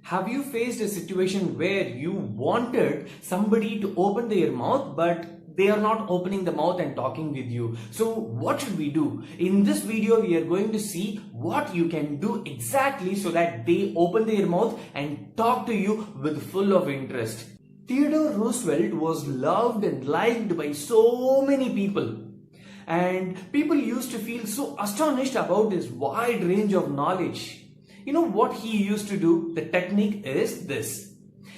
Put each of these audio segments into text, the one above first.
Have you faced a situation where you wanted somebody to open their mouth but they are not opening the mouth and talking with you? So what should we do? In this video, we are going to see what you can do exactly so that they open their mouth and talk to you with full of interest. Theodore Roosevelt was loved and liked by so many people. And people used to feel so astonished about his wide range of knowledge. You know what he used to do? The technique is this.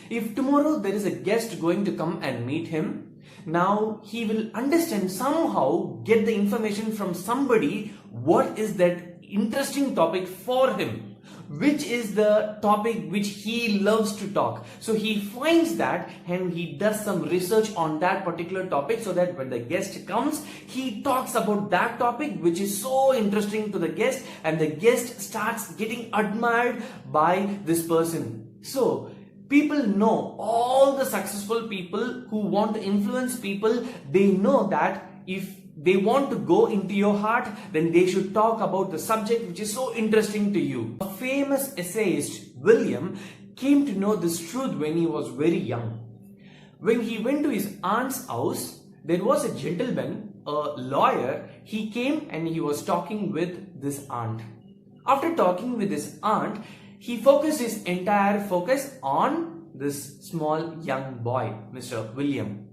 If tomorrow there is a guest going to come and meet him, now he will understand somehow, get the information from somebody, what is that interesting topic for him, which is the topic which he loves to talk. So he finds that and he does some research on that particular topic so that when the guest comes, he talks about that topic which is so interesting to the guest, and the guest starts getting admired by this person. So people know, all the successful people who want to influence people, they know that if they want to go into your heart, then they should talk about the subject which is so interesting to you. A famous essayist, William, came to know this truth when he was very young. When he went to his aunt's house, there was a gentleman, a lawyer. He came and he was talking with this aunt. After talking with his aunt, he focused his entire focus on this small young boy, Mr. William.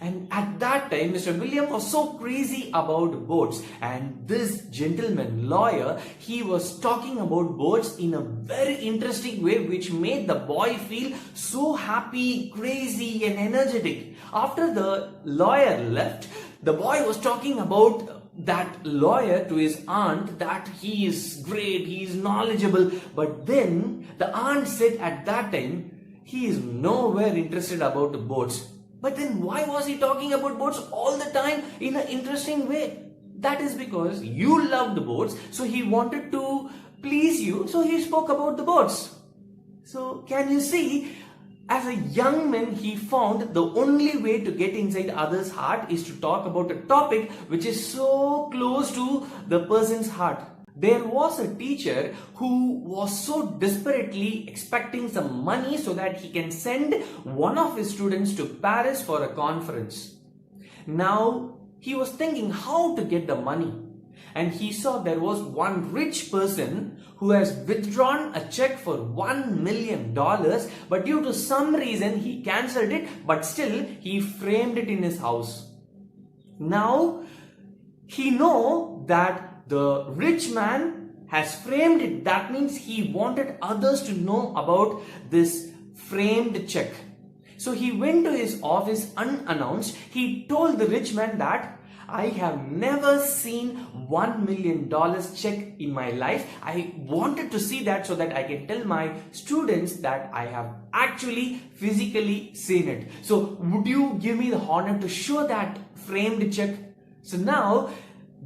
And at that time, Mr. William was so crazy about boats, and this gentleman lawyer, he was talking about boats in a very interesting way which made the boy feel so happy, crazy and energetic. After the lawyer left, the boy was talking about that lawyer to his aunt that he is great, he is knowledgeable. But then the aunt said at that time, he is nowhere interested about the boats. But then why was he talking about boats all the time in an interesting way? That is because you loved the boats, so he wanted to please you, so he spoke about the boats. So can you see, as a young man, he found the only way to get inside others' heart is to talk about a topic which is so close to the person's heart. There was a teacher who was so desperately expecting some money so that he can send one of his students to Paris for a conference. Now he was thinking how to get the money, and he saw there was one rich person who has withdrawn a check for $1 million, but due to some reason he cancelled it, but still he framed it in his house. Now he knows that the rich man has framed it. That means he wanted others to know about this framed check. So he went to his office unannounced. He told the rich man that I have never seen $1 million check in my life. I wanted to see that so that I can tell my students that I have actually physically seen it. So would you give me the honor to show that framed check? So now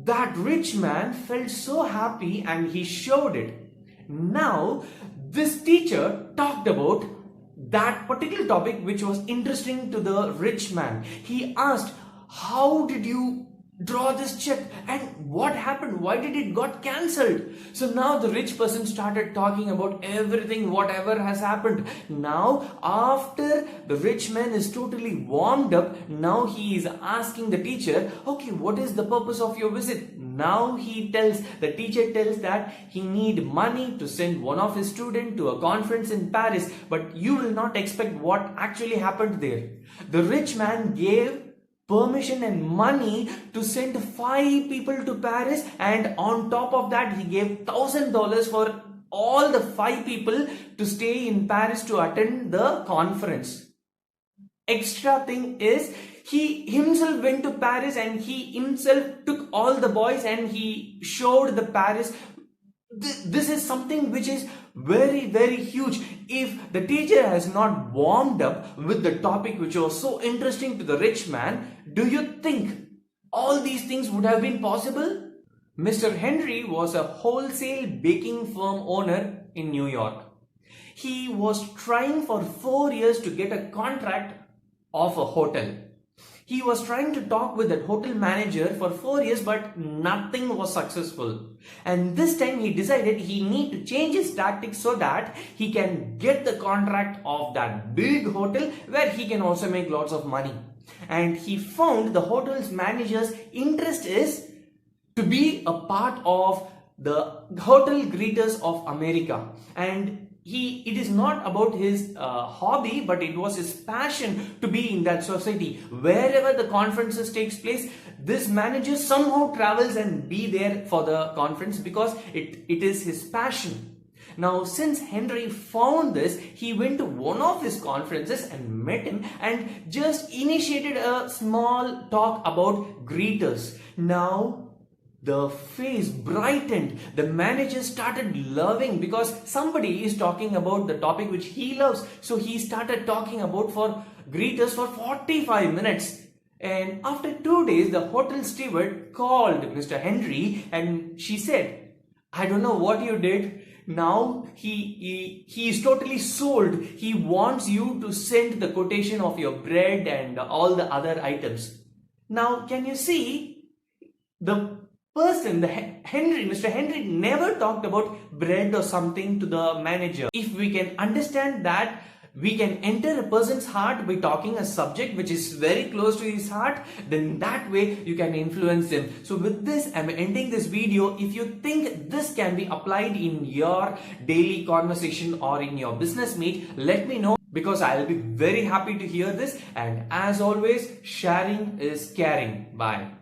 that rich man felt so happy and he showed it. Now this teacher talked about that particular topic which was interesting to the rich man. He asked, how did you draw this check and what happened? Why did it got cancelled? So now the rich person started talking about everything, whatever has happened. Now after the rich man is totally warmed up, now he is asking the teacher, okay, what is the purpose of your visit? Now the teacher tells that he need money to send one of his students to a conference in Paris, but you will not expect what actually happened there. The rich man gave permission and money to send 5 people to Paris, and on top of that he gave $1,000 for all the 5 people to stay in Paris to attend the conference. Extra thing is, he himself went to Paris and he himself took all the boys and he showed the Paris. This is something which is very, very huge. If the teacher has not warmed up with the topic which was so interesting to the rich man, do you think all these things would have been possible? Mr. Henry was a wholesale baking firm owner in New York. He was trying for 4 years to get a contract of a hotel. He was trying to talk with that hotel manager for 4 years, but nothing was successful. And this time he decided he need to change his tactics so that he can get the contract of that big hotel where he can also make lots of money. And he found the hotel's manager's interest is to be a part of the hotel greeters of America. And it is not about his hobby, but it was his passion to be in that society. Wherever the conferences takes place, this manager somehow travels and be there for the conference because it is his passion. Now, since Henry found this, he went to one of his conferences and met him and just initiated a small talk about greeters. Now, the face brightened. The manager started loving because somebody is talking about the topic which he loves. So he started talking about for greeters for 45 minutes. And after 2 days, the hotel steward called Mr. Henry and she said, I don't know what you did. Now he is totally sold. He wants you to send the quotation of your bread and all the other items. Now, can you see the person, Mr. Henry never talked about bread or something to the manager. If we can understand that we can enter a person's heart by talking a subject which is very close to his heart, then that way you can influence them. So with this, I'm ending this video. If you think this can be applied in your daily conversation or in your business meet, let me know, because I'll be very happy to hear this. And as always, sharing is caring. Bye.